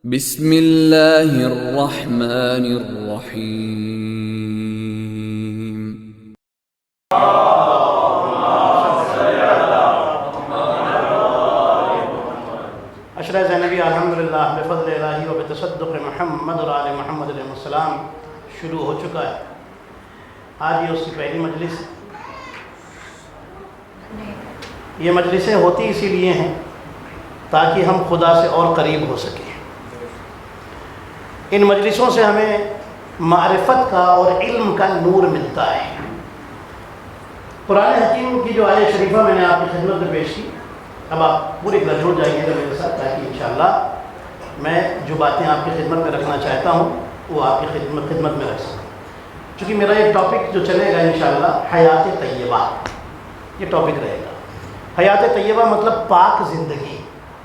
بسم اللہ الرحمن الرحیم۔ عشرہ زینبی الحمدللہ بفضل الہی و بتصدق محمد اور آل محمد علیہ السلام شروع ہو چکا ہے۔ آج یہ اس کی پہلی مجلس ہے۔ یہ مجلسیں ہوتی اسی لیے ہیں تاکہ ہم خدا سے اور قریب ہو سکیں۔ ان مجلسوں سے ہمیں معرفت کا اور علم کا نور ملتا ہے۔ قرآن حکیم کی جو آیت شریفہ میں نے آپ کی خدمت میں پیش کی، اب آپ پوری طرح جڑ جائیے گا میرے ساتھ تاکہ انشاءاللہ میں جو باتیں آپ کی خدمت میں رکھنا چاہتا ہوں وہ آپ کی خدمت میں رکھ سکوں۔ چونکہ میرا یہ ٹاپک جو چلے گا انشاءاللہ حیات طیبہ، یہ ٹاپک رہے گا۔ حیات طیبہ مطلب پاک زندگی،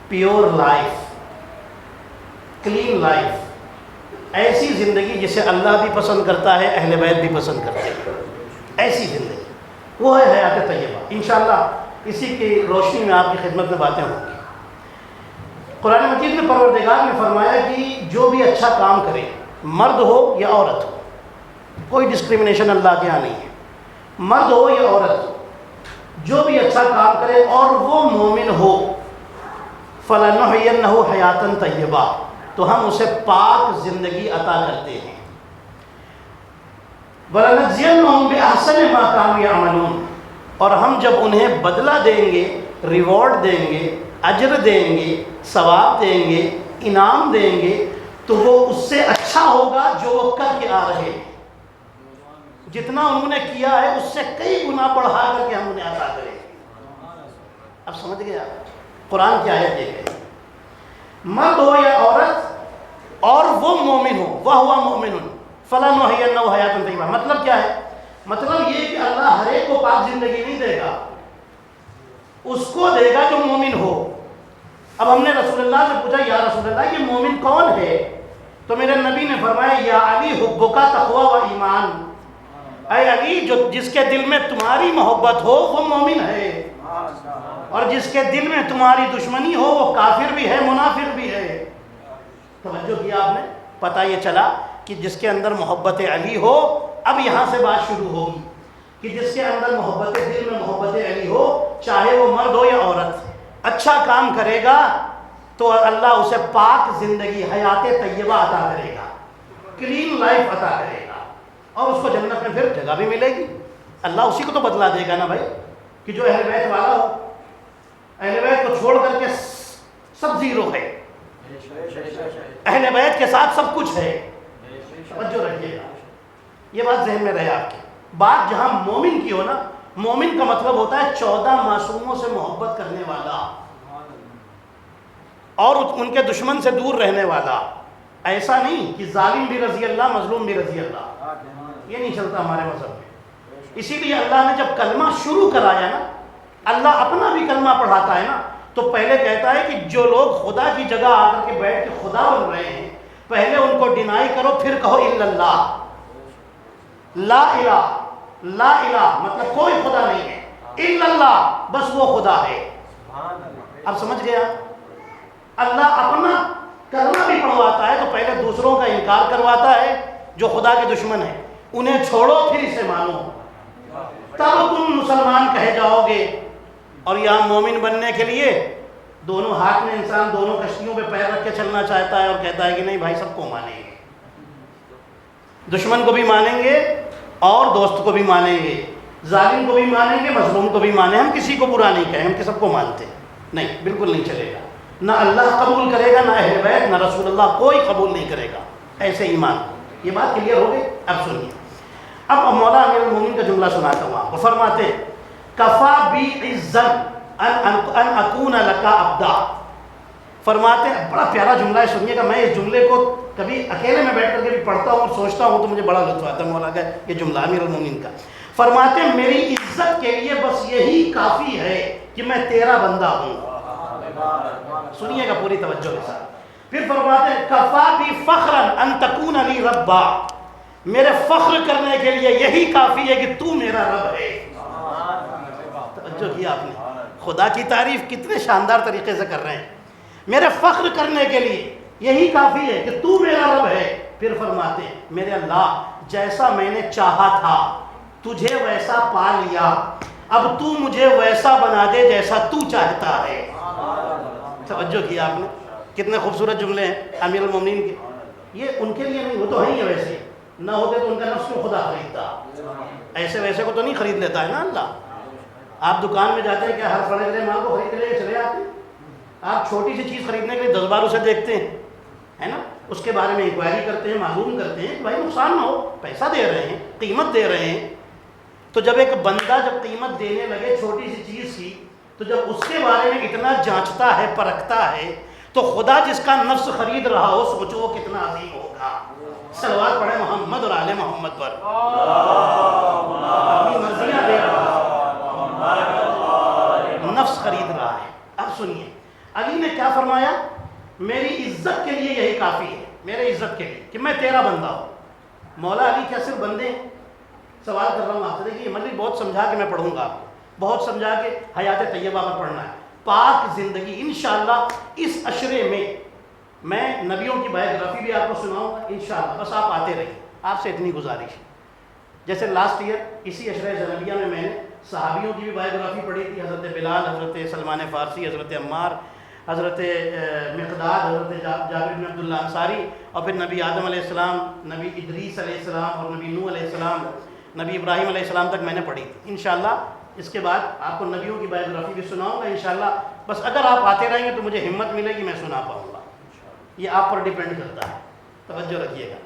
پیور لائف، کلین لائف، ایسی زندگی جسے اللہ بھی پسند کرتا ہے، اہل بیت بھی پسند کرتے ہیں، ایسی زندگی وہ ہے حیات طیبہ۔ انشاءاللہ اسی کی روشنی میں آپ کی خدمت میں باتیں ہوں گی۔ قرآن مجید میں پروردگار نے فرمایا کہ جو بھی اچھا کام کرے، مرد ہو یا عورت ہو، کوئی ڈسکریمنیشن اللہ کے یہاں نہیں ہے، مرد ہو یا عورت ہو، جو بھی اچھا کام کرے اور وہ مومن ہو، فَلَنُحْيِيَنَّهُ حَيَاتًا طَيِّبَةً، تو ہم اسے پاک زندگی عطا کرتے ہیں۔ وَلَنَجْزِيَنَّهُمْ بِأَحْسَنِ مَا كَانُوا يَعْمَلُونَ، اور ہم جب انہیں بدلہ دیں گے، ریوارڈ دیں گے، اجر دیں گے، ثواب دیں گے، انعام دیں گے، تو وہ اس سے اچھا ہوگا جو وہ کر کے آ رہے ہیں۔ جتنا انہوں نے کیا ہے اس سے کئی گنا بڑھا کر کے ہم انہیں عطا کریں گے۔ اب سمجھ گئے آپ قرآن کی آیت یہ ہے، مرد ہو یا عورت اور وہ مومن ہو، وَهُوَ مُؤْمِنٌ فَلَنُحْيِيَنَّهُ حَيَاتًا طَيِّبَةً، مطلب کیا ہے؟ مطلب یہ کہ اللہ ہر ایک کو پاک زندگی نہیں دے گا، اس کو دے گا جو مومن ہو۔ اب ہم نے رسول اللہ سے پوچھا، یا رسول اللہ یہ مومن کون ہے؟ تو میرے نبی نے فرمایا، یا علی حبک تقوی و ایمان، اے علی جو جس کے دل میں تمہاری محبت ہو وہ مومن ہے، اور جس کے دل میں تمہاری دشمنی ہو وہ کافر بھی ہے، منافق بھی ہے۔ توجہ کیا آپ نے؟ پتہ یہ چلا کہ جس کے اندر محبت علی ہو، اب یہاں سے بات شروع ہوگی کہ جس کے اندر محبت دل میں محبت علی ہو، چاہے وہ مرد ہو یا عورت، اچھا کام کرے گا تو اللہ اسے پاک زندگی، حیات طیبہ عطا کرے گا، کلین لائف عطا کرے گا، اور اس کو جنت میں پھر جگہ بھی ملے گی۔ اللہ اسی کو تو بدلا دے گا نا بھائی، کہ جو اہل بیت والا ہو، اہل بیت کو چھوڑ کر کے سب زیرو ہے، اہل بیت کے ساتھ سب کچھ ہے۔ توجہ رکھیے گا، یہ بات ذہن میں رہے آپ کی۔ بات جہاں مومن کی ہو نا، مومن کا مطلب ہوتا ہے 14 معصوموں سے محبت کرنے والا اور ان کے دشمن سے دور رہنے والا۔ ایسا نہیں کہ ظالم بھی رضی اللہ، مظلوم بھی رضی اللہ، یہ نہیں چلتا ہمارے مذہب میں۔ اسی لیے اللہ نے جب کلمہ شروع کرایا نا، اللہ اپنا بھی کلمہ پڑھاتا ہے نا، تو پہلے کہتا ہے کہ جو لوگ خدا کی جگہ آ کر کے بیٹھ کے خدا بن رہے ہیں، پہلے ان کو ڈینائی کرو، پھر کہو الا اللہ، لا الہ، لا الہ مطلب کوئی خدا نہیں ہے، الا اللہ بس وہ خدا ہے۔ اب سمجھ گیا؟ اللہ اپنا کلمہ بھی پڑھواتا ہے تو پہلے دوسروں کا انکار کرواتا ہے جو خدا کے دشمن ہیں، انہیں چھوڑو پھر اسے مانو، تب تم مسلمان کہے جاؤ گے۔ اور یہاں مومن بننے کے لیے دونوں ہاتھ میں انسان دونوں کشتیوں پہ پیر رکھ کے چلنا چاہتا ہے اور کہتا ہے کہ نہیں بھائی سب کو مانیں گے، دشمن کو بھی مانیں گے اور دوست کو بھی مانیں گے، ظالم کو بھی مانیں گے، مظلوم کو بھی مانیں، ہم کسی کو برا نہیں کہیں، ہم سب کو مانتے ہیں۔ نہیں، بالکل نہیں چلے گا، نہ اللہ قبول کرے گا، نہ اہل بیت، نہ رسول اللہ، کوئی قبول نہیں کرے گا ایسے ایمان۔ یہ بات کلیئر ہو گئی؟ اب سنیے، اب مولا امیر المومنین کا جملہ سناتا ہوں آپ کو۔ فرماتے کفا بی عزت ان اکون لک عبدا، فرماتے بڑا پیارا جملہ ہے، سنیے گا۔ میں اس جملے کو کبھی اکیلے میں بیٹھ کر کے بھی پڑھتا ہوں اور سوچتا ہوں تو مجھے بڑا لطف آتا ہے مولا کا یہ جملہ امیر المومنین کا۔ فرماتے میری عزت کے لیے بس یہی کافی ہے کہ میں تیرا بندہ ہوں۔ سنیے گا پوری توجہ کے ساتھ۔ پھر فرماتے ہیں کفا بی فخرا ان تکون لی ربا، میرے فخر کرنے کے لیے یہی کافی ہے کہ تو میرا رب ہے۔ توجہ کیا آپ نے؟ خدا کی تعریف کتنے شاندار طریقے سے کر رہے ہیں۔ میرے فخر کرنے کے لیے یہی کافی ہے کہ تو میرا رب ہے. پھر فرماتے ہیں میرے اللہ جیسا میں نے چاہا تھا تجھے ویسا پا لیا, اب تو مجھے ویسا بنا دے جیسا تو چاہتا ہے. توجہ کیا آپ نے, کتنے خوبصورت جملے ہیں امیر المومنین کے. یہ ان کے لیے نہیں, وہ تو ہیں ہی ویسے, نہ ہوتے تو ان کا نفس کو خدا خریدتا. ایسے ویسے کو تو نہیں خرید لیتا ہے نا اللہ. آپ دکان میں جاتے ہیں کیا ہر پڑے گئے مال کو خرید لے کے چلے آتے ہیں؟ آپ چھوٹی سی چیز خریدنے کے لیے 10 بار اسے دیکھتے ہیں, ہے نا, اس کے بارے میں انکوائری کرتے ہیں, معلوم کرتے ہیں کہ بھائی نقصان نہ ہو, پیسہ دے رہے ہیں, قیمت دے رہے ہیں. تو جب ایک بندہ جب قیمت دینے لگے چھوٹی سی چیز کی, تو جب اس کے بارے میں اتنا جانچتا ہے, پرکھتا ہے, تو خدا جس کا نفس خرید رہا ہو سوچو وہ کتنا عظیم ہوگا. صلوات پڑھے محمد اور آل محمد پر. اپنی مرضیاں دے رہا ہے, نفس خرید رہا ہے. اب سنیے علی نے کیا فرمایا, میری عزت کے لیے یہی کافی ہے, میرے عزت کے لیے کہ میں تیرا بندہ ہوں. مولا علی کیا صرف بندے ہیں؟ سوال کر رہا ہوں آپ سے. دیکھیے مطلب بہت سمجھا کے میں پڑھوں گا آپ کو, بہت سمجھا کے حیات طیبہ پر پڑھنا ہے. پاک زندگی انشاءاللہ اس عشرے میں نبیوں کی بایوگرافی بھی آپ کو سناؤں گا انشاءاللہ. بس آپ آتے رہیے, آپ سے اتنی گزارش. جیسے لاسٹ ایئر اسی عشرہ زنبیہ میں نے صحابیوں کی بھی بایوگرافی پڑھی تھی. حضرت بلال, حضرت سلمان فارسی, حضرت عمار, حضرت مقداد, حضرت جابر بن عبداللہ انصاری, اور پھر نبی آدم علیہ السلام, نبی ادریس علیہ السلام, اور نبی نوح علیہ السلام, نبی ابراہیم علیہ السلام تک میں نے پڑھی تھی. انشاءاللہ اس کے بعد آپ کو نبیوں کی بایوگرافی بھی سناؤں گا انشاءاللہ. بس اگر آپ آتے رہیں گے تو مجھے ہمت ملے گی, میں سنا پاؤں گا. یہ آپ پر ڈیپینڈ کرتا ہے, توجہ رکھیے گا.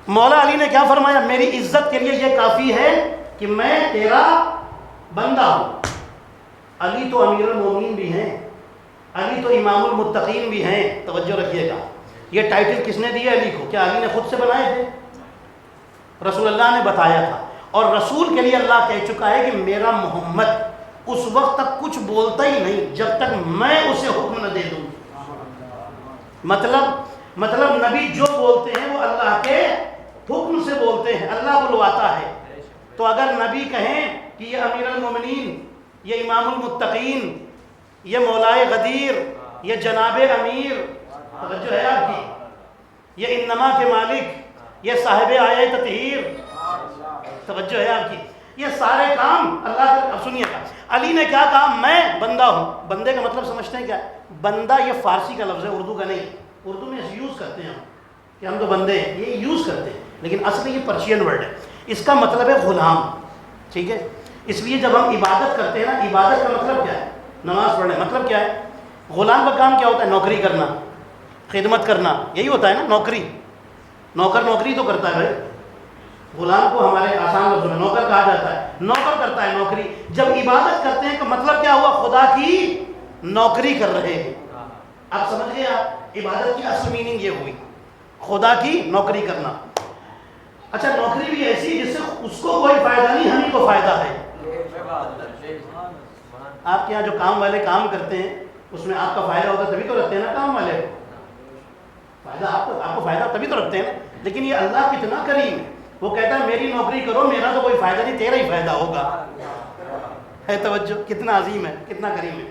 مولا علی نے کیا فرمایا, میری عزت کے لیے یہ کافی ہے کہ میں تیرا بندہ ہوں. علی تو امیر المومنین بھی ہیں, علی تو امام المتقین بھی ہیں. توجہ رکھیے گا. یہ ٹائٹل کس نے دیا علی کو؟ کیا علی نے خود سے بنائے تھے؟ رسول اللہ نے بتایا تھا. اور رسول کے لیے اللہ کہہ چکا ہے کہ میرا محمد اس وقت تک کچھ بولتا ہی نہیں جب تک میں اسے حکم نہ دے دوں. مطلب نبی جو بولتے ہیں وہ اللہ کے حکم سے بولتے ہیں, اللہ بلواتا ہے. تو اگر نبی کہیں کہ یہ امیر المومنین, یہ امام المتقین, یہ مولائے غدیر, یہ جناب امیر, توجہ ہے آپ کی, یہ انما کے مالک, یہ صاحب آیہ تطہیر, توجہ ہے آپ کی, یہ سارے کام اللہ کے. اب سنیے گا علی نے کیا کہا, میں بندہ ہوں. بندے کا مطلب سمجھتے ہیں کیا؟ بندہ یہ فارسی کا لفظ ہے, اردو کا نہیں. اردو میں یوز کرتے ہیں ہم کہ ہم تو بندے ہیں, یہ یوز کرتے ہیں, لیکن اصل یہ پرشین ورڈ ہے. اس کا مطلب ہے غلام. ٹھیک ہے, اس لیے جب ہم عبادت کرتے ہیں نا, عبادت کا مطلب کیا ہے؟ نماز پڑھنا. مطلب کیا ہے؟ غلام کا کام کیا ہوتا ہے؟ نوکری کرنا, خدمت کرنا, یہی ہوتا ہے نا نوکری. نوکر نوکری تو کرتا ہے بھائی. غلام کو ہمارے آسان لفظوں میں نوکر کہا جاتا ہے, نوکر کرتا ہے نوکری. جب عبادت کرتے ہیں تو مطلب کیا ہوا؟ خدا کی نوکری کر رہے ہیں. آپ سمجھ گئے, آپ عبادت کی اصل میننگ یہ ہوئی, خدا کی نوکری کرنا. اچھا, نوکری بھی ایسی جس سے اس کو کوئی فائدہ نہیں, ہمیں کو فائدہ ہے. آپ کے یہاں جو کام والے کام کرتے ہیں اس میں آپ کا فائدہ ہوتا ہے تبھی تو رکھتے ہیں نا کام والے کو. فائدہ آپ کو فائدہ تبھی تو رکھتے ہیں نا. لیکن یہ اللہ کتنا کریم ہے, وہ کہتا ہے میری نوکری کرو, میرا تو کوئی فائدہ نہیں, تیرا ہی فائدہ ہوگا. ہے توجہ, کتنا عظیم ہے, کتنا کریم ہے.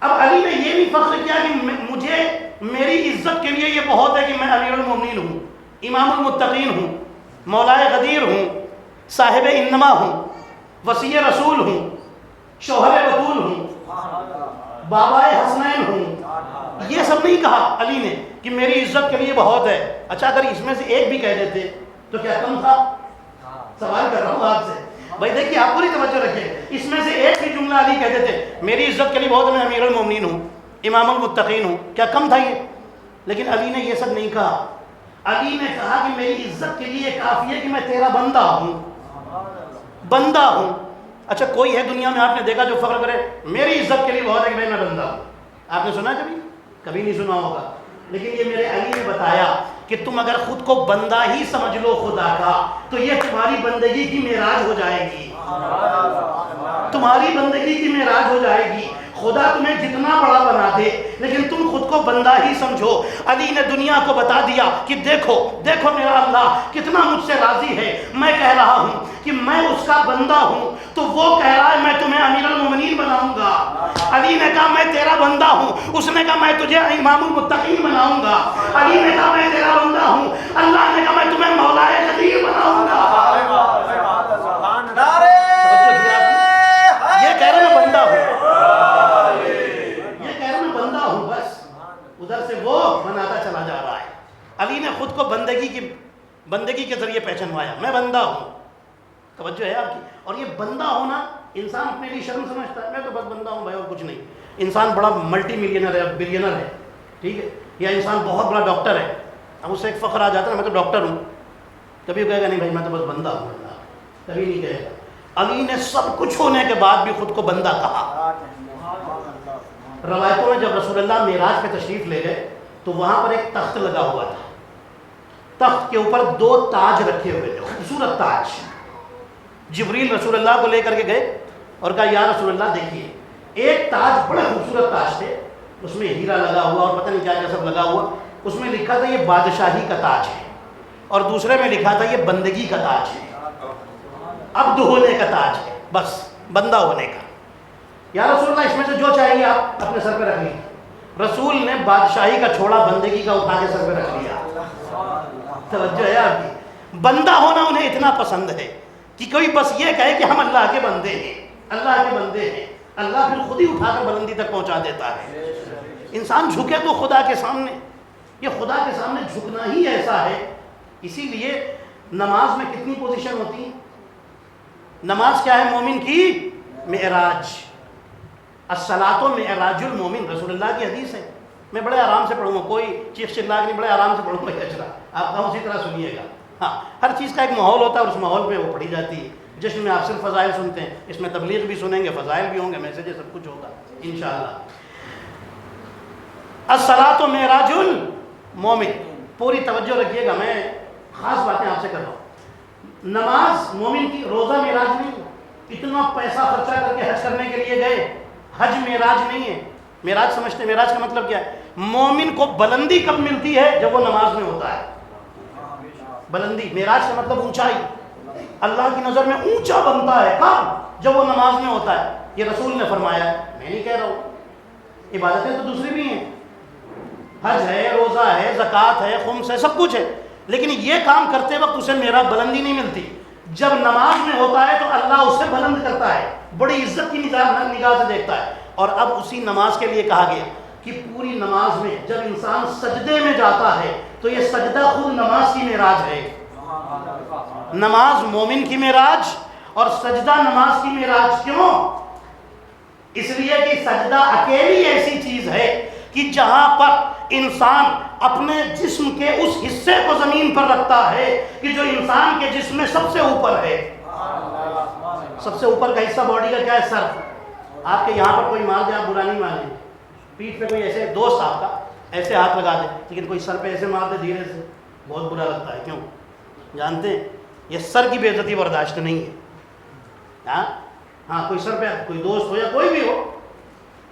اب علی نے یہ بھی فخر کیا کہ مجھے میری عزت کے لیے یہ بہت ہے کہ میں امیر المومنین ہوں, امام المتقین ہوں, مولائے غدیر ہوں, صاحب انما ہوں, وصی رسول ہوں, شوہر بطول ہوں, بابا حسنین ہوں. یہ سب نہیں کہا علی نے کہ میری عزت کے لیے بہت ہے. اچھا, اگر اس میں سے ایک بھی کہہ دیتے تو کیا کم تھا؟ سوال کر رہا ہوں آپ سے بھائی. دیکھیے آپ پوری توجہ رکھیں, اس میں سے ایک بھی جملہ علی کہہ دیتے میری عزت کے لیے بہت ہے, میں امیر المومنین ہوں, امام المتقین ہوں, کیا کم تھا یہ؟ لیکن علی نے یہ سب نہیں کہا. علی نے کہا کہ میری عزت کے لیے کافی ہے کہ میں تیرا بندہ ہوں, بندہ ہوں. اچھا, کوئی ہے دنیا میں آپ نے دیکھا جو فخر کرے میری عزت کے لیے بہت ہے کہ میں بندہ ہوں؟ آپ نے سنا کبھی نہیں سنا ہوگا. لیکن یہ میرے علی نے بتایا کہ تم اگر خود کو بندہ ہی سمجھ لو خدا کا تو یہ تمہاری بندگی کی معراج ہو جائے گی, تمہاری بندگی کی معراج ہو جائے گی. خدا تمہیں جتنا بڑا بنا دے لیکن تم خود کو بندہ ہی سمجھو. علی نے دنیا کو بتا دیا کہ دیکھو دیکھو میرا اللہ کتنا مجھ سے راضی ہے. میں کہہ رہا ہوں کہ کہ میں اس کا بندہ ہوں تو وہ کہہ رہا ہے میں تمہیں امیر المومنین بناؤں گا. علی نے کہا میں تیرا بندہ ہوں، اس نے کہا میں تجھے امام المتقین بناؤں گا. علی نے کہا میں تیرا بندہ ہوں، اللہ نے کہا میں تمہیں مولا قدیر بناؤں گا. یہ کہہ رہا میں بندہ ہوں، یہ کہہ رہا میں بندہ ہوں، بس ادھر سے وہ بناتا چلا جا رہا ہے. علی نے خود کو بندگی کے ذریعے پہچانوایا، میں بندہ ہوں. توجہ ہے آپ کی. اور یہ بندہ ہونا انسان اپنے لیے شرم سمجھتا ہے، میں تو بس بندہ ہوں بھائی اور کچھ نہیں. انسان بڑا ملٹی ملینر ہے، بلینر ہے، ٹھیک ہے، یا انسان بہت بڑا ڈاکٹر ہے، اب اس سے ایک فخر آ جاتا ہے میں تو ڈاکٹر ہوں، کبھی کہے گا نہیں بھائی میں تو بس بندہ ہوں، اللہ کبھی نہیں کہے گا. علی نے سب کچھ ہونے کے بعد بھی خود کو بندہ کہا. روایتوں میں جب رسول اللہ معراج پہ تشریف لے گئے تو وہاں پر ایک تخت لگا ہوا تھا، تخت کے اوپر 2 تاج رکھے ہوئے تھے، خوبصورت تاج. جبریل رسول اللہ کو لے کر کے گئے اور کہا یا رسول اللہ دیکھیے ایک تاج، بڑے خوبصورت تاج تھے، اس میں ہیرا لگا ہوا اور پتہ نہیں کیا کیا سب لگا ہوا، اس میں لکھا تھا یہ بادشاہی کا تاج ہے، اور دوسرے میں لکھا تھا یہ بندگی کا تاج ہے، عبد ہونے کا تاج ہے، بس بندہ ہونے کا. یا رسول اللہ اس میں سے جو چاہیے آپ اپنے سر پہ رکھ لیجیے. رسول نے بادشاہی کا چھوڑا بندگی کا اٹھا کے سر پہ رکھ لیا. توجہ ہے آپ کی. بندہ ہونا انہیں اتنا پسند ہے کہ کوئی بس یہ کہے کہ ہم اللہ کے بندے ہیں، اللہ کے بندے ہیں، اللہ پھر خود ہی اٹھا کر بلندی تک پہنچا دیتا ہے. انسان جھکے تو خدا کے سامنے، یہ خدا کے سامنے جھکنا ہی ایسا ہے. اسی لیے نماز میں کتنی پوزیشن ہوتی ہیں؟ نماز کیا ہے مومن کی؟ معراج. الصلاۃ معراج المومن، رسول اللہ کی حدیث ہے. میں بڑے آرام سے پڑھوں گا، کوئی چیخ چلا کے نہیں، بڑے آرام سے پڑھوں گا اجرا، آپ کا اسی طرح سنیے گا. ہاں ہر چیز کا ایک ماحول ہوتا ہے اور اس ماحول پہ وہ پڑھی جاتی ہے. جشن میں آپ صرف فضائل سنتے ہیں، اس میں تبلیغ بھی سنیں گے، فضائل بھی ہوں گے، میسیج سب کچھ ہوگا انشاءاللہ. الصلاۃ معراج المومن، پوری توجہ رکھیے گا، میں خاص باتیں آپ سے کر رہا ہوں. نماز مومن کی، روزہ معراج نہیں. اتنا پیسہ خرچہ کر کے حج کرنے کے لیے گئے، حج معراج نہیں ہے. معراج سمجھتے ہیں معراج کا مطلب کیا ہے؟ مومن کو بلندی کب ملتی ہے؟ جب وہ نماز میں ہوتا ہے. بلندی، معراج کا مطلب اونچائی، اللہ کی نظر میں اونچا بنتا ہے کب؟ جب وہ نماز میں ہوتا ہے. یہ رسول نے فرمایا، میں نہیں کہہ رہا ہوں. عبادتیں تو دوسری بھی ہیں، حج ہے، روزہ ہے، زکوٰۃ ہے، خمس ہے، سب کچھ ہے، لیکن یہ کام کرتے وقت اسے میرا بلندی نہیں ملتی. جب نماز میں ہوتا ہے تو اللہ اسے بلند کرتا ہے، بڑی عزت کی نگاہ سے دیکھتا ہے. اور اب اسی نماز کے لیے کہا گیا کہ پوری نماز میں جب انسان سجدے میں جاتا ہے تو یہ سجدہ خود نماز کی معراج ہے. نماز مومن کی معراج اور سجدہ نماز کی معراج. کیوں؟ اس لیے کہ سجدہ اکیلی ایسی چیز ہے کہ جہاں پر انسان اپنے جسم کے اس حصے کو زمین پر رکھتا ہے کہ جو انسان کے جسم میں سب سے اوپر ہے. سب سے اوپر کا حصہ باڈی کا کیا ہے؟ سر. آپ کے یہاں پر کوئی مار دے، آپ برا نہیں مانیں، پیٹھ پہ کوئی ایسے دوست آپ کا ایسے ہاتھ لگا دے، لیکن کوئی سر پہ ایسے مار دے دھیرے سے، بہت برا لگتا ہے. کیوں؟ جانتے ہیں یہ سر کی بے عزتی برداشت نہیں ہے. ہاں کوئی سر پہ کوئی دوست ہو یا کوئی بھی ہو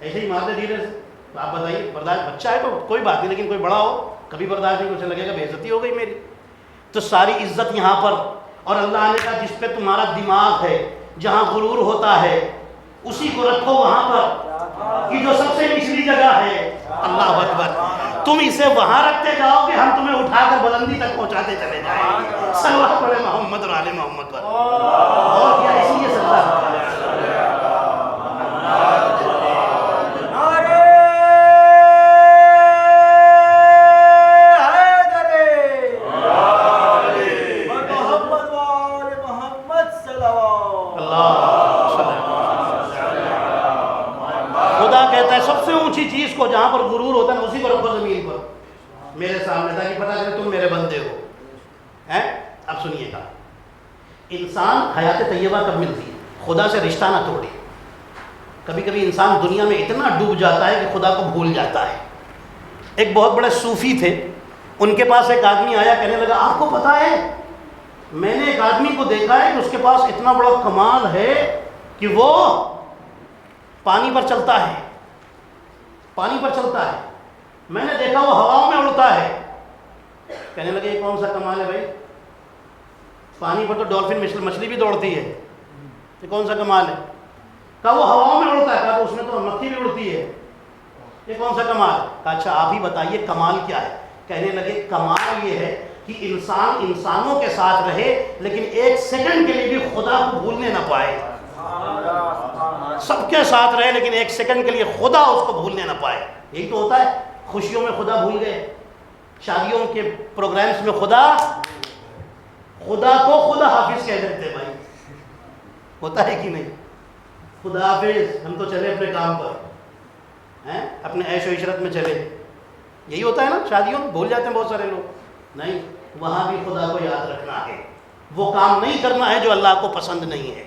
ایسے ہی مار دے دھیرے سے، تو آپ بتائیے برداشت؟ بچہ ہے تو کوئی بات نہیں، لیکن کوئی بڑا ہو کبھی برداشت نہیں، اسے لگے گا بے عزتی ہو گئی میری. تو ساری عزت یہاں پر. اور اللہ نے کہا جس پہ تمہارا دماغ ہے، جہاں غرور ہوتا ہے اسی کو رکھو وہاں پر کہ جو سب سے نچلی جگہ ہے. اللہ اکبر. تم اسے وہاں رکھتے جاؤ گے، ہم تمہیں اٹھا کر بلندی تک پہنچاتے چلے جائیں گے. صلوات پڑھے محمد اور آل محمد پر. اور کیا اسی لیے سجدہ ہے. چیز کو جہاں پر غرور ہوتا ہے اسی کو رکھو زمین پر میرے سامنے، تاکہ پتہ چلے تم میرے بندے ہو. اب سنیے گا، انسان حیات طیبہ کب ملتی ہے؟ خدا سے رشتہ نہ توڑے. کبھی کبھی انسان دنیا میں اتنا ڈوب جاتا ہے کہ خدا کو بھول جاتا ہے. ایک بہت بڑے صوفی تھے، ان کے پاس ایک آدمی آیا، کہنے لگا آپ کو پتہ ہے میں نے ایک آدمی کو دیکھا ہے کہ اس کے پاس اتنا بڑا کمال ہے کہ وہ پانی پر چلتا ہے، پانی پر چلتا ہے. میں نے دیکھا وہ ہواؤں میں اڑتا ہے. کہنے لگے یہ کون سا کمال ہے بھائی؟ پانی پر تو ڈولفن مچھلی بھی دوڑتی ہے، یہ کون سا کمال ہے؟ کہا وہ ہواؤں میں اڑتا ہے، کہا تو اس میں تو مکھی بھی اڑتی ہے، یہ کون سا کمال ہے؟ کہا اچھا آپ ہی بتائیے کمال کیا ہے؟ کہنے لگے کمال یہ ہے کہ انسان انسانوں کے ساتھ رہے لیکن ایک سیکنڈ کے لیے بھی خدا کو بھولنے نہ پائے، سب کے ساتھ رہے لیکن ایک سیکنڈ کے لیے خدا اس کو بھولنے نہ پائے۔ یہی تو ہوتا ہے، خوشیوں میں خدا بھول گئے، شادیوں کے پروگرامز میں خدا کو خدا حافظ کہہ دیتے بھائی، ہوتا ہے کہ نہیں؟ خدا حافظ، ہم تو چلے اپنے کام پر، اپنے عیش و عشرت میں چلے، یہی ہوتا ہے نا، شادیوں میں بھول جاتے ہیں بہت سارے لوگ۔ نہیں، وہاں بھی خدا کو یاد رکھنا ہے، وہ کام نہیں کرنا ہے جو اللہ کو پسند نہیں ہے،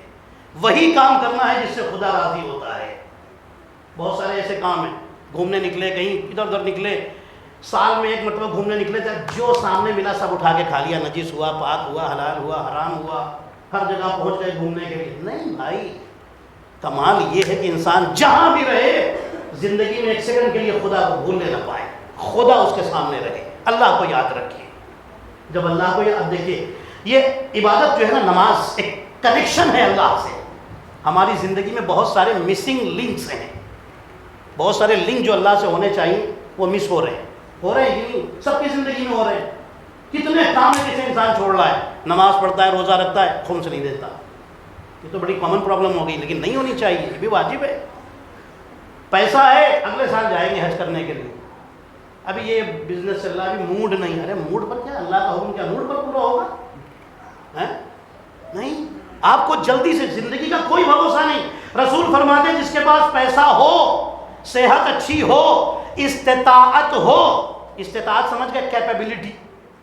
وہی کام کرنا ہے جس سے خدا راضی ہوتا ہے۔ بہت سارے ایسے کام ہیں، گھومنے نکلے، کہیں ادھر ادھر نکلے، سال میں ایک مرتبہ گھومنے نکلے تھے، جو سامنے ملا سب اٹھا کے کھا لیا، نجس ہوا، پاک ہوا، حلال ہوا، حرام ہوا، ہر جگہ پہنچ گئے گھومنے کے لیے۔ نہیں بھائی، کمال یہ ہے کہ انسان جہاں بھی رہے زندگی میں ایک سیکنڈ کے لیے خدا کو بھولنے نہ پائے، خدا اس کے سامنے رہے، اللہ کو یاد رکھے۔ جب اللہ کو یاد، دیکھیے یہ عبادت جو ہے نا، نماز ایک کنیکشن ہے اللہ سے۔ ہماری زندگی میں بہت سارے مسنگ لنکس ہیں، بہت سارے لنک جو اللہ سے ہونے چاہیے وہ مس ہو رہے ہیں کہ نہیں؟ سب کی زندگی میں ہو رہے ہیں۔ کتنے کام ہے کسی انسان چھوڑ رہا ہے، نماز پڑھتا ہے، روزہ رکھتا ہے، خمس نہیں دیتا، یہ تو بڑی کامن پرابلم ہو گئی، لیکن نہیں ہونی چاہیے، یہ بھی واجب ہے۔ پیسہ ہے، اگلے سال جائیں گے حج کرنے کے لیے، ابھی یہ بزنس چل رہا ہے، ابھی موڈ نہیں، ارے موڈ پر کیا، اللہ کا حکم کیا موڈ پر پورا ہوگا؟ نہیں، آپ کو جلدی سے، زندگی کا کوئی بھروسہ نہیں۔ رسول فرماتے ہیں جس کے پاس پیسہ ہو، صحت اچھی ہو، استطاعت ہو، استطاعت سمجھ گئے،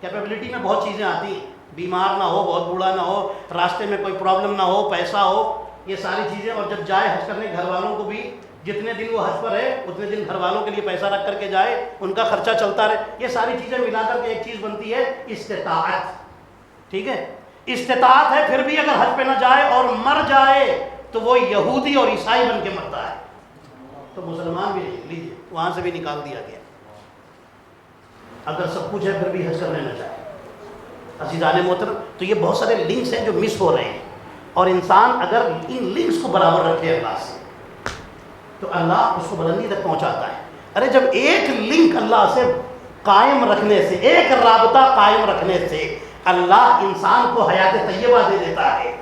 کیپیبلٹی میں بہت چیزیں آتی ہیں، بیمار نہ ہو، بہت بوڑھا نہ ہو، راستے میں کوئی پرابلم نہ ہو، پیسہ ہو، یہ ساری چیزیں، اور جب جائے حج کرنے گھر والوں کو بھی جتنے دن وہ حج پر ہے اتنے دن گھر والوں کے لیے پیسہ رکھ کر کے جائے، ان کا خرچہ چلتا رہے، یہ ساری چیزیں ملا کر کے ایک چیز بنتی ہے استطاعت۔ ٹھیک ہے، استطاعت ہے، پھر بھی اگر حج پہ نہ جائے اور مر جائے تو وہ یہودی اور عیسائی بن کے مرتا ہے، تو مسلمان بھی نہیں، لیجیے وہاں سے بھی نکال دیا گیا۔ اگر سب کچھ ہے پھر بھی حج کرنے نہ جائے۔ عزیزان محترم، تو یہ بہت سارے لنکس ہیں جو مس ہو رہے ہیں، اور انسان اگر ان لنکس کو برابر رکھے اللہ سے تو اللہ اس کو بلندی تک پہنچاتا ہے۔ ارے جب ایک لنک اللہ سے قائم رکھنے سے، ایک رابطہ قائم رکھنے سے اللہ انسان کو حیات طیبہ دے دیتا ہے۔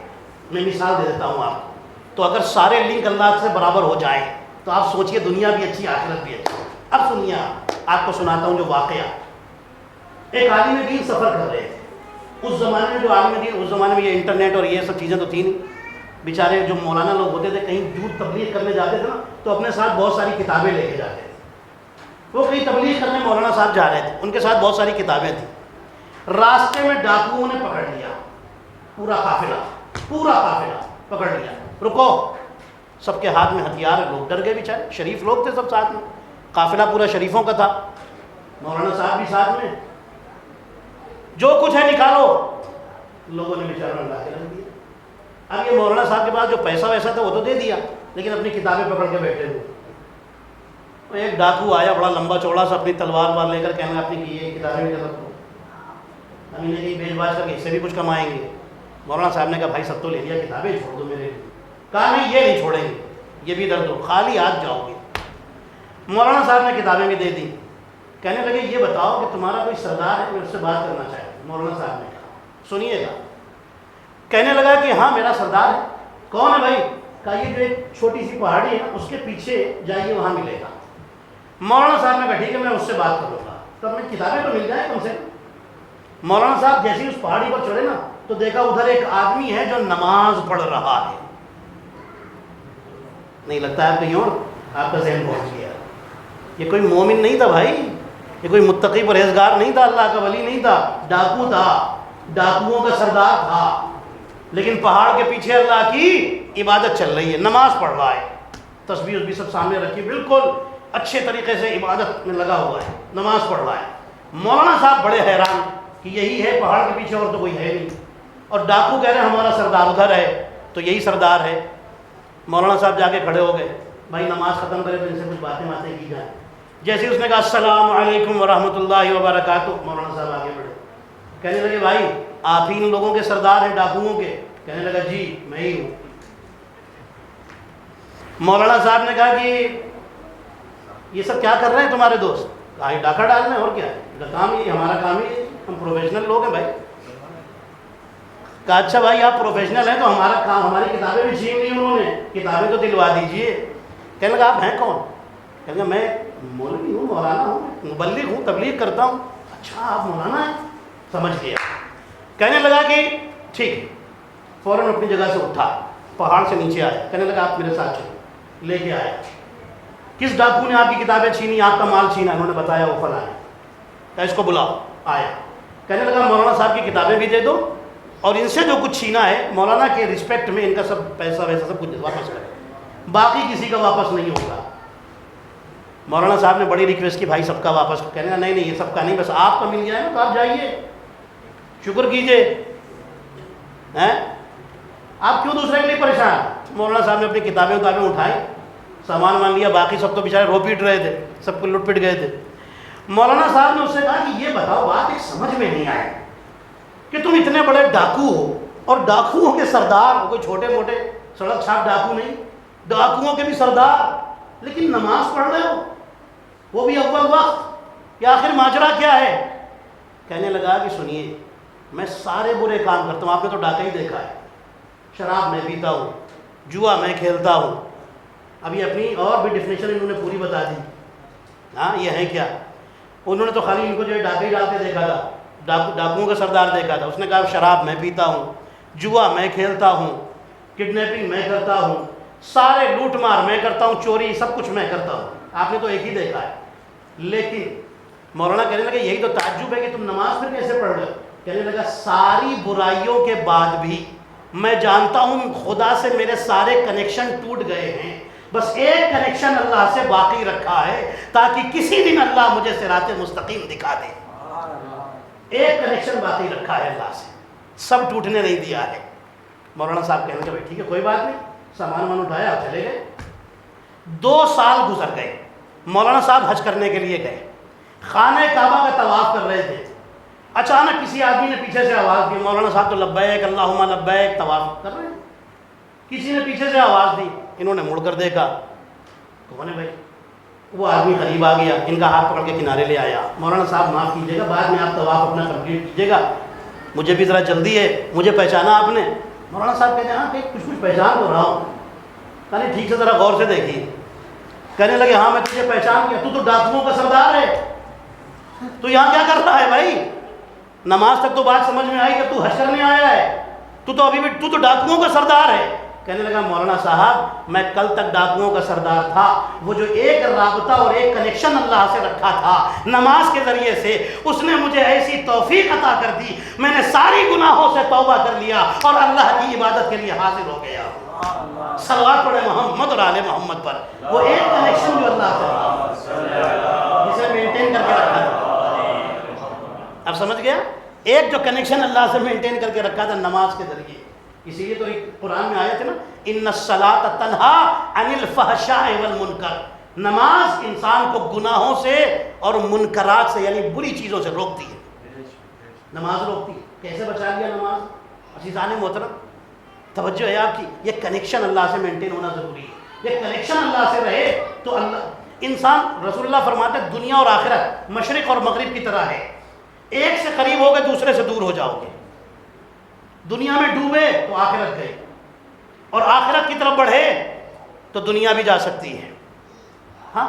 میں مثال دے دیتا ہوں آپ کو، تو اگر سارے لنک اللہ سے برابر ہو جائیں تو آپ سوچئے دنیا بھی اچھی، آخرت بھی اچھی۔ اب سنیے، آپ کو سناتا ہوں جو واقعہ۔ ایک عالم دین سفر کر رہے تھے، اس زمانے میں جو عالم دین، اس زمانے میں یہ انٹرنیٹ اور یہ سب چیزیں تو تھی نہیں، بیچارے جو مولانا لوگ ہوتے تھے کہیں دور تبلیغ کرنے جاتے تھے نا تو اپنے ساتھ بہت ساری کتابیں لے کے جاتے تھے۔ وہ کہیں تبلیغ کرنے مولانا صاحب جا رہے تھے، ان کے ساتھ بہت ساری کتابیں تھیں۔ راستے میں ڈاکوؤں نے پکڑ لیا، پورا قافلہ پکڑ لیا، رکو، سب کے ہاتھ میں ہتھیار، لوگ ڈر گئے بیچارے، شریف لوگ تھے سب ساتھ میں، قافلہ پورا شریفوں کا تھا، مولانا صاحب بھی ساتھ میں، جو کچھ ہے نکالو، لوگوں نے بیچاروں نے لا کے رکھ دیا۔ اب یہ مولانا صاحب کے پاس جو پیسہ ویسا تھا وہ تو دے دیا، لیکن اپنی کتابیں پکڑ کے بیٹھے ہوئے۔ ایک ڈاکو آیا بڑا لمبا چوڑا سا، اپنی تلوار وار لے کر، کہنا اپنی کی یہ کتابیں بھی رکھ دو، ہم انہیں کہیں بیچ باچ کر کے اس سے بھی کچھ کمائیں گے۔ مولانا صاحب نے کہا بھائی سب تو لے لیا، کتابیں چھوڑ دو میرے لیے۔ کہا نہیں، یہ نہیں چھوڑیں گے، یہ بھی در دو، خالی ہاتھ جاؤ گے۔ مولانا صاحب نے کتابیں بھی دے دی، کہنے لگے یہ بتاؤ کہ تمہارا کوئی سردار ہے، میں اس سے بات کرنا چاہتا ہوں۔ مولانا صاحب نے کہا سنیے گا، کہنے لگا کہ ہاں میرا سردار ہے۔ کون ہے بھائی؟ کہا یہ جو ایک چھوٹی سی پہاڑی ہے اس کے پیچھے جائیے، وہاں ملے گا۔ مولانا صاحب نے کہا ٹھیک ہے، میں اس سے بات کروں گا، تب میں کتابیں تو مل جائیں کم سے کم۔ مولانا صاحب جیسے ہی اس پہاڑی پر چڑھے نا تو دیکھا ادھر ایک آدمی ہے جو نماز پڑھ رہا ہے۔ نہیں لگتا ہے آپ کہیں اور آپ کا ذہن پہنچ گیا؟ یہ کوئی مومن نہیں تھا بھائی، یہ کوئی متقی پرہیزگار نہیں تھا، اللہ کا ولی نہیں تھا، ڈاکو تھا، ڈاکوؤں کا سردار تھا، لیکن پہاڑ کے پیچھے اللہ کی عبادت چل رہی ہے، نماز پڑھ رہا ہے، تسبیح بھی سب سامنے رکھی، بالکل اچھے طریقے سے عبادت میں لگا ہوا ہے، نماز پڑھ رہا ہے۔ مولانا صاحب بڑے حیران کہ یہی ہے پہاڑ کے پیچھے، اور تو کوئی ہے نہیں، اور ڈاکو کہہ رہے ہیں ہمارا سردار ادھر ہے، تو یہی سردار ہے۔ مولانا صاحب جا کے کھڑے ہو گئے، بھائی نماز ختم کرے تو ان سے کچھ باتیں کی جائیں۔ جیسے اس نے کہا السلام علیکم ورحمۃ اللہ وبرکاتہ، مولانا صاحب آگے بڑھے، کہنے لگے بھائی آپ ہی ان لوگوں کے سردار ہیں ڈاکوؤں کے؟ کہنے لگا جی میں ہی ہوں۔ مولانا صاحب نے کہا کہ یہ سب کیا کر رہے ہیں تمہارے دوست؟ کہا یہ ڈاکہ ڈالنا ہے، اور کیا ہے، کام ہی ہمارا کام ہی ہے، ہم پروفیشنل لوگ ہیں بھائی۔ کہا اچھا بھائی آپ پروفیشنل ہیں تو ہمارا کام، ہماری کتابیں بھی چھین لی انہوں نے، کتابیں تو دلوا دیجئے۔ کہنے لگا آپ ہیں کون؟ کہنے لگا میں مولوی ہوں، مولانا ہوں، مبلغ ہوں، تبلیغ کرتا ہوں۔ اچھا آپ مولانا ہیں، سمجھ گیا۔ کہنے لگا کہ ٹھیک، فوراً اپنی جگہ سے اٹھا، پہاڑ سے نیچے آیا، کہنے لگا آپ میرے ساتھ چلو۔ لے کے آیا، کس ڈاکو نے آپ کی کتابیں چھینی، آپ کا مال چھینا؟ انہوں نے بتایا وہ فلاں ہے۔ کہا اس کو بلاؤ۔ آیا، کہنے لگا مولانا صاحب کی کتابیں بھی دے دو اور ان سے جو کچھ چھینا ہے مولانا کے رسپیکٹ میں ان کا سب پیسہ ویسا سب کچھ واپس کرے، باقی کسی کا واپس نہیں ہوگا۔ مولانا صاحب نے بڑی ریکویسٹ کی بھائی سب کا واپس، کہنے لگا نہیں نہیں یہ سب کا نہیں، بس آپ کا مل جائے نا تو آپ جائیے شکر کیجئے، آپ کیوں دوسرے کے لیے پریشان؟ مولانا صاحب نے اپنی کتابیں اٹھائی، سامان مان لیا، باقی سب تو بیچارے رو پیٹ رہے تھے، سب کو لٹ پٹ گئے تھے۔ مولانا صاحب نے اس سے کہا کہ یہ بتاؤ بات ایک سمجھ میں نہیں آئی کہ تم اتنے بڑے ڈاکو ہو اور ڈاکوؤں کے سردار ہو، کوئی چھوٹے موٹے سڑک چھاپ ڈاکو نہیں، ڈاکوؤں کے بھی سردار، لیکن نماز پڑھ رہے ہو، وہ بھی اول وقت، یا آخر ماجرا کیا ہے؟ کہنے لگا کہ سنیے میں سارے برے کام کرتا ہوں، آپ نے تو ڈاکہ ہی دیکھا ہے، شراب میں پیتا ہوں، جوا میں کھیلتا ہوں، ابھی اپنی اور بھی ڈیفینیشن انہوں نے پوری بتا دی۔ ہاں یہ ہے کیا؟ انہوں نے تو خالی ان کو جو ہے ڈاکے ہی ڈال کے دیکھا تھا، ڈاکوؤں کا سردار دیکھا تھا۔ اس نے کہا شراب میں پیتا ہوں، جوا میں کھیلتا ہوں، کڈنیپنگ میں کرتا ہوں، سارے لوٹ مار میں کرتا ہوں، چوری سب کچھ میں کرتا ہوں، آپ نے تو ایک ہی دیکھا ہے۔ لیکن مولانا کہنے لگا یہی تو تعجب ہے کہ تم نماز پھر کیسے پڑھ رہے ہو؟ کہنے لگا ساری برائیوں کے بعد بھی میں جانتا ہوں خدا سے میرے سارے کنیکشن ٹوٹ گئے ہیں، بس ایک کنیکشن اللہ سے باقی رکھا ہے تاکہ کسی دن اللہ مجھے صراط مستقیم دکھا دے۔ ایک کنیکشن باقی رکھا ہے اللہ سے، سب ٹوٹنے نہیں دیا ہے۔ مولانا صاحب کہنے لگے ٹھیک ہے کوئی بات نہیں، سامان اٹھایا اور چلے گئے۔ 2 سال گزر گئے، مولانا صاحب حج کرنے کے لیے گئے، خانہ کعبہ کا طواف کر رہے تھے، اچانک کسی آدمی نے پیچھے سے آواز دی، مولانا صاحب تو لبیک اللہم لبیک طواف کر رہے ہیں، کسی نے پیچھے سے آواز دی، انہوں نے مڑ کر دیکھا، کون ہے بھائی؟ وہ آدمی قریب آ گیا، ان کا ہاتھ پکڑ کے کنارے لے آیا، مولانا صاحب معاف کیجیے گا، بعد میں آپ طواف اپنا کمپلیٹ کیجیے گا، مجھے بھی ذرا جلدی ہے، مجھے پہچانا آپ نے؟ مولانا صاحب کہتے ہیں ہاں کچھ پہچان تو رہا ہوں۔ کہنے ٹھیک سے ذرا غور سے دیکھیے۔ کہنے لگے ہاں میں تجھے پہچان گیا، تو ڈاکوؤں کا سردار ہے، تو یہاں کیا کر رہا ہے بھائی؟ نماز تک تو بات سمجھ میں آئی کہ تو حج کرنے آیا ہے، تو ابھی بھی تو ڈاکوؤں کا سردار ہے۔ کہنے لگا مولانا صاحب میں کل تک ڈاکوؤں کا سردار تھا، وہ جو ایک رابطہ اور ایک کنیکشن اللہ سے رکھا تھا نماز کے ذریعے سے، اس نے مجھے ایسی توفیق عطا کر دی، میں نے ساری گناہوں سے توبہ کر لیا اور اللہ کی عبادت کے لیے حاضر ہو گیا۔ صلوات پڑھے محمد اور آل محمد پر۔ وہ ایک کنیکشن جو اللہ سے جسے مینٹین کر کے رکھا تھا، اب سمجھ گیا؟ ایک جو کنیکشن اللہ سے مینٹین کر کے رکھا تھا نماز کے ذریعے۔ اسی لیے تو قرآن میں آیت ہے نا ان الصلاۃ تنہی عن الفحشاء والمنکر، نماز انسان کو گناہوں سے اور منکرات سے یعنی بری چیزوں سے روکتی ہے۔ نماز روکتی ہے، کیسے بچا لیا نماز؟ عزیزان محترم توجہ ہے آپ کی، یہ کنیکشن اللہ سے مینٹین ہونا ضروری ہے۔ یہ کنیکشن اللہ سے رہے تو اللہ انسان، رسول اللہ فرماتے ہیں دنیا اور آخرت مشرق اور مغرب کی طرح ہے، ایک سے قریب ہو گئے دوسرے سے دور ہو جاؤ گے۔ دنیا میں ڈوبے تو آخرت گئے، اور آخرت کی طرف بڑھے تو دنیا بھی جا سکتی ہے۔ ہاں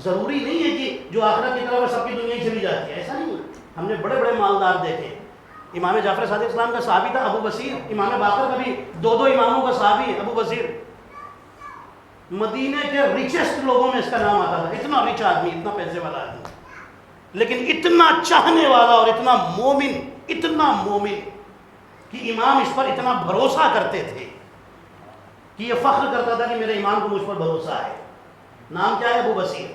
ضروری نہیں ہے کہ جو آخرت کی طرف سب کی دنیا ہی چلی جاتی ہے، ایسا نہیں ہے۔ ہم نے بڑے بڑے مالدار دیکھے، امام جعفر صادق اسلام کا صحابی تھا ابو بصیر، امام باقر کا بھی 2 اماموں کا صحابی ہے ابو بصیر، مدینے کے ریچسٹ لوگوں میں اس کا نام آتا تھا، اتنا ریچ آدمی، اتنا پیسے والا آدمی، لیکن اتنا چاہنے والا اور اتنا مومن کہ امام اس پر اتنا بھروسہ کرتے تھے کہ یہ فخر کرتا تھا کہ میرے امام کو مجھ پر بھروسہ ہے۔ نام کیا ہے؟ ابو بصیر،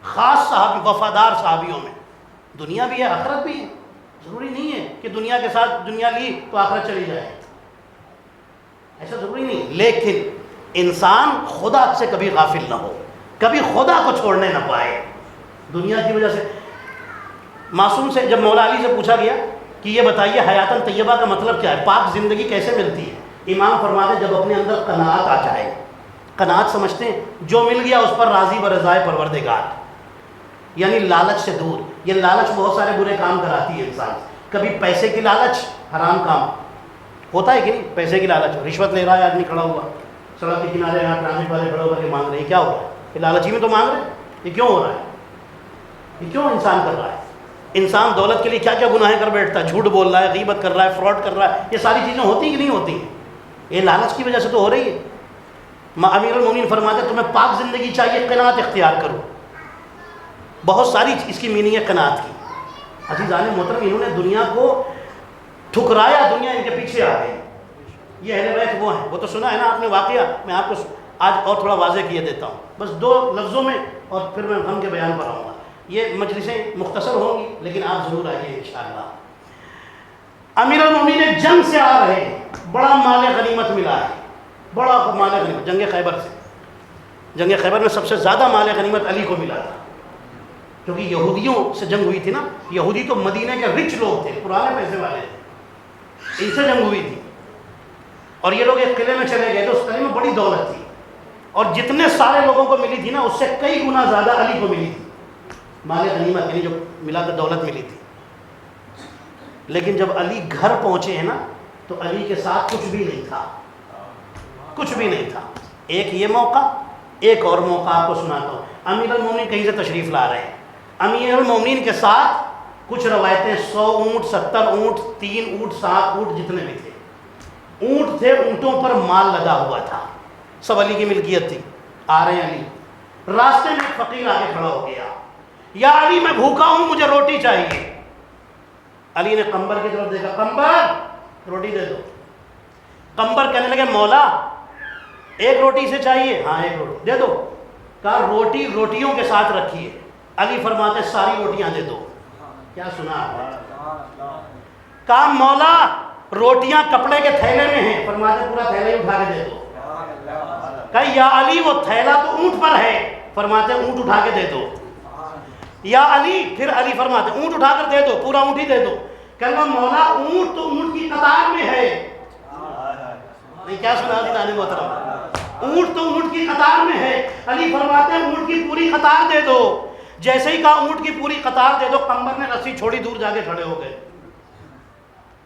خاص صحابی، وفادار صحابیوں میں۔ دنیا بھی ہے آخرت بھی ہے، ضروری نہیں ہے کہ دنیا کے ساتھ دنیا لی تو آخرت چلی جائے، ایسا ضروری نہیں، لیکن انسان خدا سے کبھی غافل نہ ہو، کبھی خدا کو چھوڑنے نہ پائے۔ دنیا کی وجہ سے معصوم سے جب مولا علی سے پوچھا گیا کہ یہ بتائیے حیاتاً طیبہ کا مطلب کیا ہے، پاک زندگی کیسے ملتی ہے؟ امام فرماتے جب اپنے اندر قناعت آ جائے. قناعت سمجھتے ہیں جو مل گیا اس پر راضی برضائے پروردگار، یعنی لالچ سے دور. یہ لالچ بہت سارے برے کام کراتی ہے انسان. کبھی پیسے کی لالچ، حرام کام ہوتا ہے کہ نہیں، پیسے کی لالچ، رشوت لے رہا ہے آدمی کھڑا ہوا سڑک کے کنارے، یہاں ٹرافک والے کھڑے ہو کر کے مانگ رہے ہیں، کیا ہو رہا ہے؟ یہ لالچی میں تو مانگ رہے ہیں. یہ کیوں ہو رہا ہے؟ یہ کیوں انسان کر رہا ہے؟ انسان دولت کے لیے کیا کیا گناہیں کر بیٹھتا ہے، جھوٹ بول رہا ہے، غیبت کر رہا ہے، فراڈ کر رہا ہے. یہ ساری چیزیں ہوتی کہ نہیں ہوتی ہیں؟ یہ لالچ کی وجہ سے تو ہو رہی ہے. امیر المومنین فرماتے ہیں تمہیں پاک زندگی چاہیے، قناعت اختیار کرو. بہت ساری اس کی میننگ ہے قناعت کی. عزیزان محترم، انہوں نے دنیا کو ٹھکرایا، دنیا ان کے پیچھے آ گئی. یہ اہل بیت وہ ہیں، وہ تو سنا ہے نا آپ نے واقعہ. میں آپ کو آج اور تھوڑا واضح کیے دیتا ہوں، بس 2 لفظوں میں، اور پھر میں ہم کے بیان پر آؤں گا. یہ مجلسیں مختصر ہوں گی لیکن آپ ضرور آئیے انشاءاللہ. امیر المومنین جنگ سے آ رہے ہیں، بڑا مال غنیمت ملا ہے، بڑا مال غنیمت. جنگ خیبر سے، جنگ خیبر میں سب سے زیادہ مال غنیمت علی کو ملا تھا، کیونکہ یہودیوں سے جنگ ہوئی تھی نا. یہودی تو مدینہ کے رچ لوگ تھے، پرانے پیسے والے تھے، ان سے جنگ ہوئی تھی. اور یہ لوگ ایک قلعے میں چلے گئے تو اس قلعے میں بڑی دولت تھی، اور جتنے سارے لوگوں کو ملی تھی نا اس سے کئی گنا زیادہ علی کو ملی تھی مال غنیمت، یعنی جو ملا کر دولت ملی تھی. لیکن جب علی گھر پہنچے ہیں نا تو علی کے ساتھ کچھ بھی نہیں تھا، کچھ بھی نہیں تھا. ایک یہ موقع، ایک اور موقع آپ کو سناتا ہوں. امیر المومنین کہیں سے تشریف لا رہے ہیں. امیر المومنین کے ساتھ کچھ روایتیں 100 اونٹ، 70 اونٹ، 3 اونٹ، 7 اونٹ، جتنے بھی تھے اونٹ تھے، اونٹوں پر مال لگا ہوا تھا، سب علی کی ملکیت تھی. آ رہے ہیں علی، راستے میں ایک فقیر آگے کھڑا ہو گیا، یا علی میں بھوکا ہوں، مجھے روٹی چاہیے. علی نے قمبر کی طرف دیکھا، قمبر روٹی دے دو. قمبر کہنے لگے مولا ایک روٹی سے چاہیے؟ ہاں ایک روٹی دے دو. کہا روٹی روٹیوں کے ساتھ رکھیے. علی فرماتے ساری روٹیاں دے دو. کیا سنا آپ نے؟ کہا مولا روٹیاں کپڑے کے تھیلے میں ہیں، فرماتے پورا تھیلا ہی اٹھا کے دے دو. کہا یا علی وہ تھیلا تو اونٹ پر ہے، فرماتے اونٹ اٹھا کے دے دو. یا علی، پھر علی فرماتے اونٹ اٹھا کر دے دو، پورا اونٹ ہی دے دو. کہنا مولا اونٹ تو اونٹ کی قطار میں ہے. نہیں کیا سنا دیدان محترم؟ اونٹ تو اونٹ کی قطار میں ہے. علی فرماتے ہیں اونٹ کی پوری قطار دے دو. جیسے ہی کہا اونٹ کی پوری قطار دے دو، قمبر نے رسی چھوڑی، دور جا کے کھڑے ہو گئے.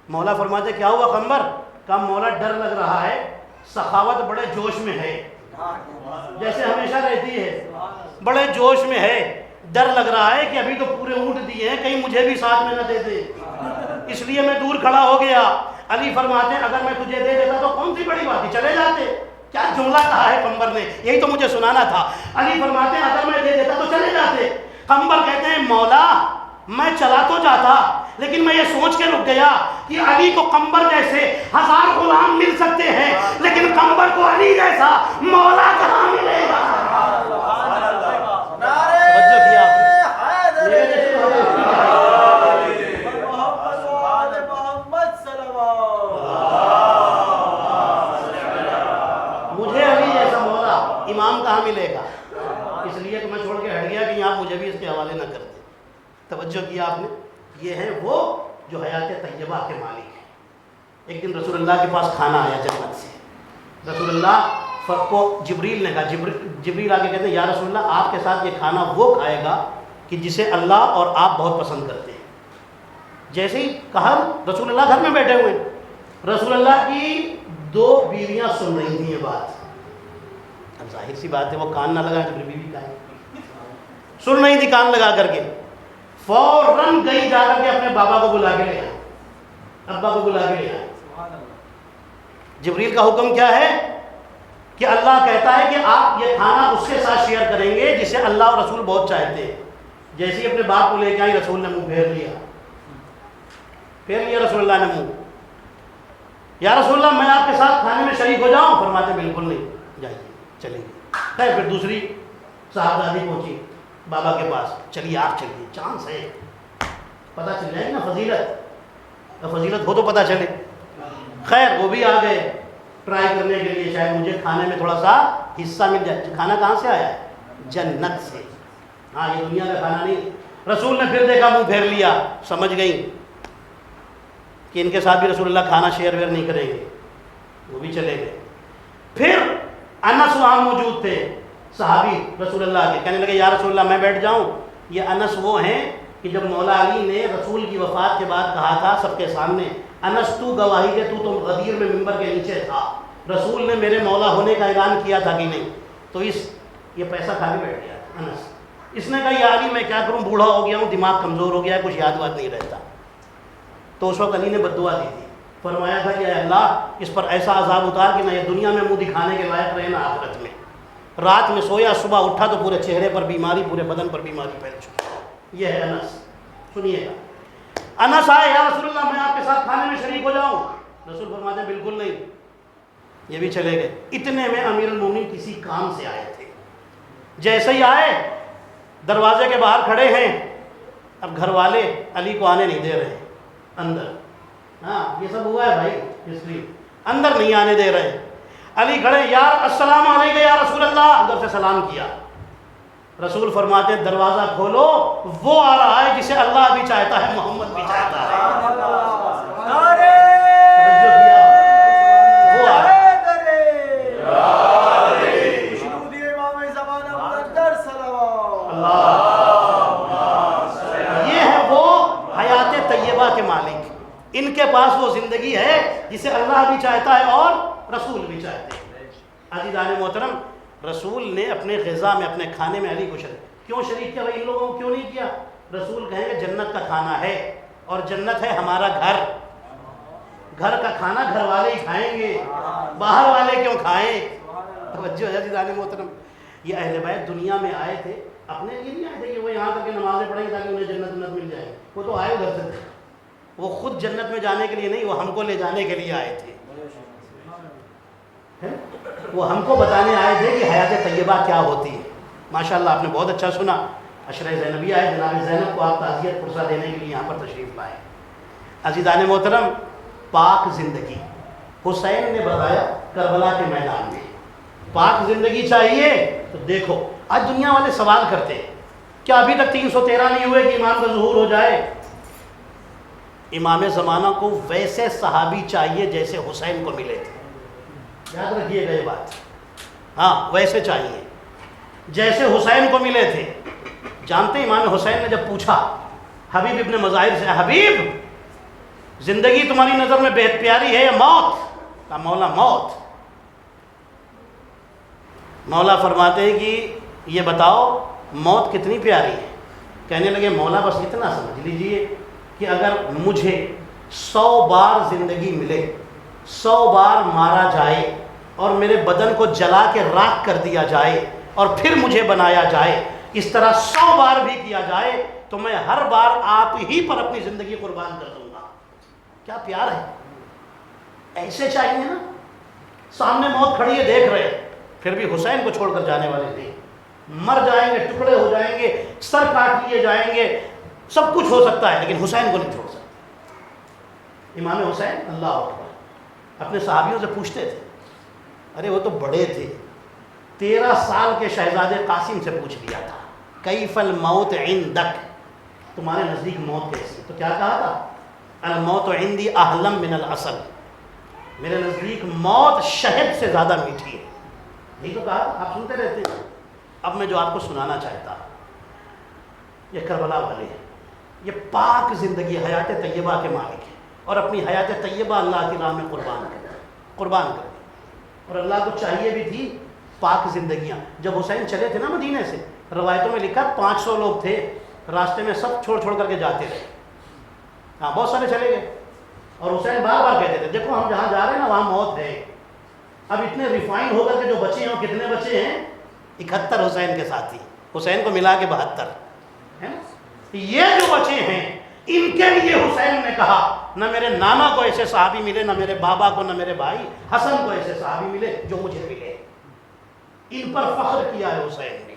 مولا فرماتے کیا ہوا قمبر؟ کہا مولا ڈر لگ رہا ہے، سخاوت بڑے جوش میں ہے، جیسے ہمیشہ رہتی ہے، بڑے جوش میں ہے. ڈر لگ رہا ہے کہ ابھی تو پورے اونٹ دیے ہیں، کہیں مجھے بھی ساتھ میں نہ دے دے، اس لیے میں دور کھڑا ہو گیا. علی فرماتے ہیں اگر میں تجھے دے دیتا تو کون سی بڑی بات ہے، چلے جاتے. کیا جملہ کہا ہے قمبر نے، یہی تو مجھے سنانا تھا. علی فرماتے ہیں اگر میں دے دیتا تو چلے جاتے. قمبر کہتے ہیں مولا میں چلا تو جاتا لیکن میں یہ سوچ کے رک گیا کہ علی کو قمبر جیسے 1000 غلام مل سکتے ہیں لیکن قمبر کو علی جیسا مولا کہاں ملے گا. مجھے علی جیسا مولا امام کہاں ملے گا؟ اس لیے تو میں چھوڑ کے ہٹ گیا کہ آپ مجھے بھی اس کے حوالے نہ کرتے. توجہ کیا آپ نے؟ یہ ہیں وہ جو حیات طیبہ کے مالک ہیں. ایک دن رسول اللہ کے پاس کھانا آیا جنت سے. رسول اللہ کو جبریل نے کہا، جبریل آگے کہتے ہیں یا رسول اللہ آپ کے ساتھ یہ کھانا وہ کھائے گا کہ جسے اللہ اور آپ بہت پسند کرتے ہیں. جیسے ہی کہا رسول اللہ گھر میں بیٹھے ہوئے، رسول اللہ کی 2 بیویاں سن رہی تھیں یہ بات. اب ظاہر سی بات ہے وہ کان نہ لگا کہ بیوی کہا سن رہی تھی کان لگا کر کے. فوراً گئی جا کر کے اپنے بابا کو بلا کے لے آئے، ابا کو بلا کے لے آئے. جبریل کا حکم کیا ہے کہ اللہ کہتا ہے کہ آپ یہ کھانا اس کے ساتھ شیئر کریں گے جسے اللہ اور رسول بہت چاہتے ہیں. جیسے ہی اپنے باپ کو لے کے آئی رسول نے منہ پھیر لیا رسول اللہ نے منہ. یا رسول اللہ میں آپ کے ساتھ کھانے میں شریک ہو جاؤں؟ فرماتے بالکل نہیں، جائیے چلیں گے. پھر دوسری صاحبزادی پہنچی بابا کے پاس، چلیے آپ چلیے، چانس ہے، پتہ چل جائے نا فضیلت ہو تو پتہ چلے. خیر وہ بھی آ گئے ٹرائی کرنے کے لیے، شاید مجھے کھانے میں تھوڑا سا حصہ مل جائے. کھانا کہاں سے آیا ہے؟ جنت سے. ہاں یہ دنیا کا کھانا نہیں. رسول نے پھر دیکھا منہ پھیر لیا، سمجھ گئی. کہ ان کے ساتھ بھی رسول اللہ کھانا شیئر ویئر نہیں کریں گے، وہ بھی چلے گئے۔ پھر انس وہاں موجود تھے، صحابی رسول اللہ کے، کہنے لگے یا رسول اللہ میں بیٹھ جاؤں؟ یہ انس وہ ہیں کہ جب مولا علی نے رسول کی وفات کے بعد کہا تھا سب کے سامنے، انس تو گواہی دے، تو غدیر میں ممبر کے نیچے تھا، رسول نے میرے مولا ہونے کا اعلان کیا تھا کہ نہیں؟ تو یہ پیسہ کھا کے بیٹھ گیا انس۔ اس نے کہا یا علی میں کیا کروں، بوڑھا ہو گیا ہوں، دماغ کمزور ہو گیا ہے، کچھ یاد واد نہیں رہتا۔ تو اس وقت علی نے بد دعا دی تھی، فرمایا تھا کہ اے اللہ اس پر ایسا عذاب اتار کہ نہ یہ دنیا میں منہ دکھانے کے لائق رہے نہ آخرت میں۔ رات میں سویا، صبح اٹھا تو پورے چہرے پر بیماری، پورے بدن پر بیماری پھیل چکی۔ یہ ہے انس، سنیے گا۔ انس آئے یا رسول اللہ میں آپ کے ساتھ کھانے میں شریک ہو جاؤں؟ رسول فرماتے ہیں بالکل نہیں، یہ بھی چلے گئے۔ اتنے میں امیر المومنین کسی کام سے آئے تھے، جیسے ہی آئے دروازے کے باہر کھڑے ہیں، اب گھر والے علی کو آنے نہیں دے رہے اندر، ہاں یہ سب ہوا ہے بھائی، اس لیے اندر نہیں آنے دے رہے۔ علی کھڑے، یار السلام علیکم یا رسول اللہ، ادھر سے سلام کیا۔ رسول فرماتے ہیں دروازہ کھولو، وہ آ رہا ہے جسے اللہ بھی چاہتا ہے، محمد بھی چاہتا ہے۔ توجہ کیا؟ وہ آ رہا ہے۔ یہ ہے وہ حیات طیبہ کے مالک، ان کے پاس وہ زندگی ہے جسے اللہ بھی چاہتا ہے اور رسول بھی چاہتے ہیں۔ عزیزان محترم، رسول نے اپنے غذا میں، اپنے کھانے میں علی کو شریک کیوں شریک کیا بھائی؟ ان لوگوں کو کیوں نہیں کیا؟ رسول کہیں گے جنت کا کھانا ہے اور جنت ہے ہمارا گھر، گھر کا کھانا گھر والے ہی کھائیں گے، باہر والے کیوں کھائیں؟ توجہ ہے عزیزان محترم، یہ اہل بیت دنیا میں آئے تھے، اپنے لیے نہیں آئے تھے کہ وہ یہاں تک کے نمازیں پڑھیں تاکہ انہیں جنت مل جائے، وہ تو آئے ادھر سے، وہ خود جنت میں جانے کے لیے نہیں، وہ ہم کو لے جانے کے لیے آئے تھے، وہ ہم کو بتانے آئے تھے کہ حیات طیبہ کیا ہوتی ہے۔ ماشاءاللہ آپ نے بہت اچھا سنا، عشرہ زینبیہ ہے، جناب زینب کو آپ تعزیت پرسہ دینے کے لیے یہاں پر تشریف لائے۔ عزیزان محترم، پاک زندگی حسین نے بتایا کربلا کے میدان میں، پاک زندگی چاہیے تو دیکھو آج دنیا والے سوال کرتے ہیں کیا ابھی تک 313 نہیں ہوئے کہ امام کا ظہور ہو جائے؟ امام زمانہ کو ویسے صحابی چاہیے جیسے حسین کو ملے تھے، یاد رکھیے گا یہ بات، ہاں ویسے چاہیے جیسے حسین کو ملے تھے۔ جانتے ہیں امام حسین نے جب پوچھا حبیب ابن مظاہر سے، حبیب زندگی تمہاری نظر میں بہت پیاری ہے یا موت؟ کہا مولا موت۔ مولا فرماتے ہیں کہ یہ بتاؤ موت کتنی پیاری ہے؟ کہنے لگے مولا بس اتنا سمجھ لیجئے کہ اگر مجھے 100 بار زندگی ملے، 100 بار مارا جائے اور میرے بدن کو جلا کے راکھ کر دیا جائے اور پھر مجھے بنایا جائے، اس طرح 100 بار بھی کیا جائے تو میں ہر بار آپ ہی پر اپنی زندگی قربان کر دوں گا۔ کیا پیار ہے، ایسے چاہیے نا۔ سامنے موت کھڑی ہے دیکھ رہے، پھر بھی حسین کو چھوڑ کر جانے والے نہیں، مر جائیں گے، ٹکڑے ہو جائیں گے، سر کاٹ لیے جائیں گے، سب کچھ ہو سکتا ہے لیکن حسین کو نہیں چھوڑ سکتے۔ امام حسین اللہ اکبر اپنے صحابیوں سے پوچھتے تھے، ارے وہ تو بڑے تھے، 13 سال کے شہزادے قاسم سے پوچھ لیا تھا کیف الموت عندک، تمہارے نزدیک موت کیسی؟ تو کیا کہا تھا؟ الموت عندی احلم من العسل، میرے نزدیک موت شہد سے زیادہ میٹھی ہے۔ یہی تو کہا، آپ سنتے رہتے ہیں۔ اب میں جو آپ کو سنانا چاہتا یہ کربلا والے ہیں، یہ پاک زندگی حیات طیبہ کے مالک ہیں اور اپنی حیات طیبہ اللہ کی راہ میں قربان کر دی، اور اللہ کو چاہیے بھی تھی پاک زندگیاں۔ جب حسین چلے تھے نا مدینے سے، روایتوں میں لکھا 500 لوگ تھے، راستے میں سب چھوڑ کر کے جاتے رہے، ہاں بہت سارے چلے گئے، اور حسین بار بار کہتے تھے دیکھو ہم جہاں جا رہے ہیں نا وہاں موت ہے۔ اب اتنے ریفائن ہو کر کے جو بچے ہیں وہ کتنے بچے ہیں؟ 71 حسین کے ساتھی، حسین کو ملا کے 72 ہے نا۔ یہ جو بچے ہیں ان کے لیے حسین نے کہا نہ میرے نانا کو ایسے صحابی ملے، نہ میرے بابا کو، نہ میرے بھائی حسن کو ایسے صحابی ملے جو مجھے ملے۔ ان پر فخر کیا ہے حسین نے۔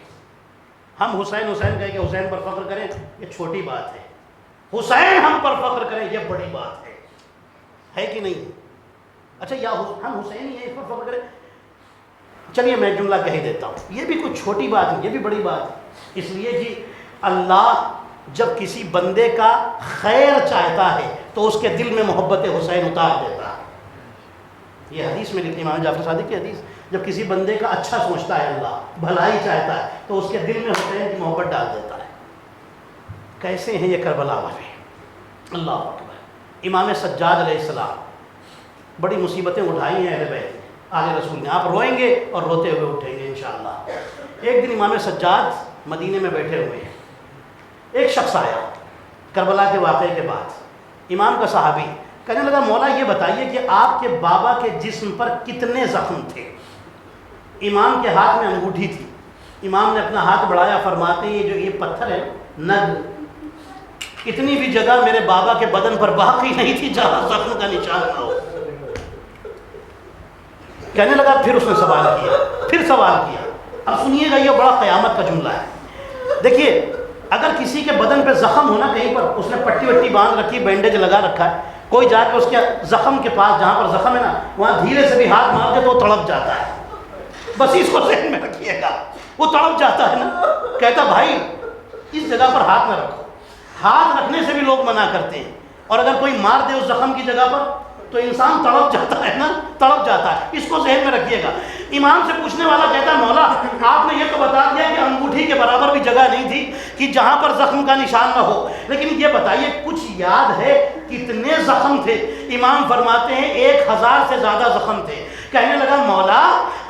ہم حسین کہہ کے حسین پر فخر کریں یہ چھوٹی بات ہے، حسین ہم پر فخر کریں یہ بڑی بات ہے کہ نہیں؟ اچھا یا ہم حسین ہی ہیں اس پر فخر کریں؟ چلیے میں جملہ کہہ دیتا ہوں، یہ بھی کوئی چھوٹی بات نہیں، یہ بھی بڑی بات ہے۔ اس لیے جی اللہ جب کسی بندے کا خیر چاہتا ہے تو اس کے دل میں محبت حسین اتار دیتا ہے. یہ حدیث میں لکھی امام جعفر صادق کی حدیث. جب کسی بندے کا اچھا سوچتا ہے اللہ, بھلائی چاہتا ہے, تو اس کے دل میں حسین کی محبت ڈال دیتا ہے. کیسے ہیں یہ کربلا والے, اللہ اکبر. امام سجاد علیہ السلام بڑی مصیبتیں اٹھائی ہیں اہل بیت نے, آل رسول نے. آپ روئیں گے اور روتے ہوئے اٹھیں گے انشاءاللہ. ایک دن امام سجاد مدینے میں بیٹھے ہوئے ہیں. ایک شخص آیا کربلا کے واقعے کے بعد, امام کا صحابی, کہنے لگا مولا یہ بتائیے کہ آپ کے بابا کے جسم پر کتنے زخم تھے؟ امام کے ہاتھ میں انگوٹھی تھی. امام نے اپنا ہاتھ بڑھایا, فرماتے ہیں یہ پتھر ہے نگ, اتنی بھی جگہ میرے بابا کے بدن پر باقی نہیں تھی جہاں زخم کا نشان نہ ہو. کہنے لگا پھر اس نے سوال کیا. اب سنیے گا, یہ بڑا قیامت کا جملہ ہے. دیکھیے, اگر کسی کے بدن پہ زخم ہونا, کہیں پر اس نے پٹی وٹی باندھ رکھی, بینڈیج لگا رکھا ہے, کوئی جا کے اس کے زخم کے پاس جہاں پر زخم ہے نا, وہاں دھیرے سے بھی ہاتھ مار کے تو وہ تڑپ جاتا ہے. بس اس کو ذہن میں رکھیے گا, وہ تڑپ جاتا ہے نا. کہتا بھائی اس جگہ پر ہاتھ نہ رکھو. ہاتھ رکھنے سے بھی لوگ منع کرتے ہیں, اور اگر کوئی مار دے اس زخم کی جگہ پر تو انسان تڑپ جاتا ہے نا, تڑپ جاتا ہے. اس کو ذہن میں رکھیے گا. امام سے پوچھنے والا کہتا ہے مولا آپ نے یہ تو بتا دیا کہ انگوٹھی کے برابر بھی جگہ نہیں تھی کہ جہاں پر زخم کا نشان نہ ہو, لیکن یہ بتائیے کچھ یاد ہے کتنے زخم تھے؟ امام فرماتے ہیں 1000 سے زیادہ زخم تھے. کہنے لگا مولا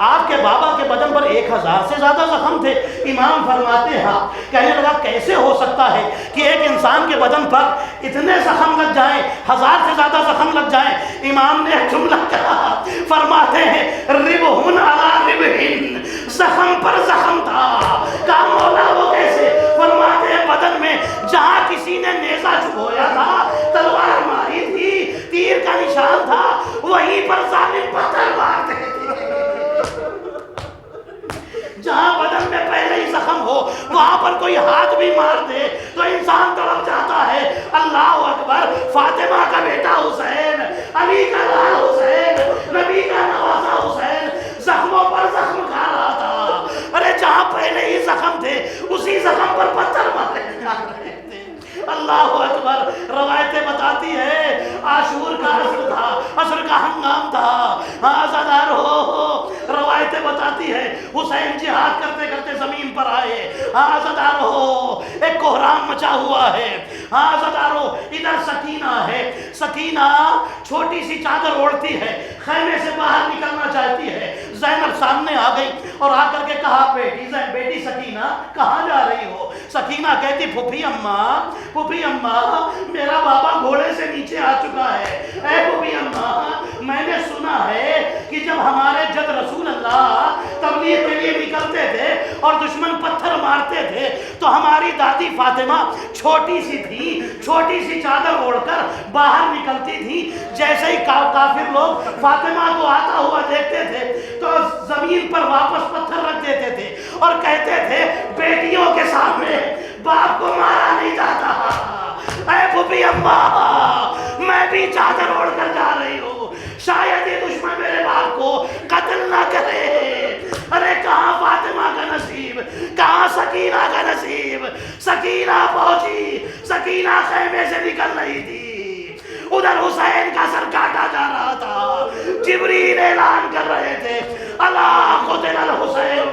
آپ کے بابا کے بدن پر 1000 سے زیادہ زخم تھے؟ امام فرماتے ہیں ہاں. کہنے لگا کیسے ہو سکتا ہے کہ ایک انسان کے بدن پر اتنے زخم لگ جائیں, 1000 سے زیادہ زخم لگ جائیں؟ امام نے ایک جملہ کہا, فرماتے ہیں ربہن علی ربہن, زخم پر زخم تھا. کہا مولا وہ کیسے؟ فرماتے ہیں بدن میں جہاں کسی نے نیزہ چبھویا تھا, تلوار ماری تھی, تیر کا نشان تھا, وہیں پر ظالم پتھر مارتے تھے. جہاں بدن میں پہلے ہی زخم ہو وہاں پر کوئی ہاتھ بھی مار دے تو انسان تڑپ جاتا ہے. اللہ اکبر. فاطمہ کا بیٹا حسین, علی کا لال حسین, نبی کا نواسا حسین, زخموں پر زخم کھا رہا تھا. ارے جہاں پہلے ہی زخم تھے اسی زخم پر پتھر مارے جا رہے تھے. اللہ اکبر. روایتیں بتاتی ہے عاشور کا عصر تھا, عصر کا ہنگام تھا. آزادار ہو, روایتیں بتاتی ہے حسین جہاد کرتے کرتے زمین پر آئے. آزادار ہو, ایک کوہرام مچا ہوا ہے. آزادار ہو, ادھر سکینہ ہے. سکینہ چھوٹی سی چادر اوڑھتی ہے, خیمے سے باہر نکلنا چاہتی ہے. زینب سامنے آ گئی اور آ کر کے کہا بیٹی سکینہ کہاں جا رہی ہو؟ سکینہ کہتی پھوپھی اماں میرا بابا گھوڑے سے نیچے آ چکا ہے. اے پھوپھی اماں میں نے سنا ہے کہ جب ہمارے جد رسول اللہ تبلیغ کے لیے نکلتے تھے اور دشمن پتھر مارتے تھے تو ہماری دادی فاطمہ چھوٹی سی تھی, چھوٹی سی چادر اوڑھ کر باہر نکلتی تھی. جیسے ہی کافر لوگ فاطمہ کو آتا ہوا دیکھتے تھے تو زمین پر واپس پتھر رکھ دیتے تھے اور کہتے تھے بیٹیوں کے سامنے باپ کو مارا نہیں جاتا. اے پھوپھی اماں میں بھی چادر اوڑھ کر جا رہی ہوں, شاید یہ دشمن میرے باپ کو قتل نہ کرے. ارے کہاں فاطمہ کا نصیب, کہاں سکینہ کا نصیب. سکینہ پہنچی, سکینہ خیمے سے نکل رہی تھی, ادھر حسین کا سر کاٹا جا رہا تھا. جبریل اعلان کر رہے تھے الا قتل الحسین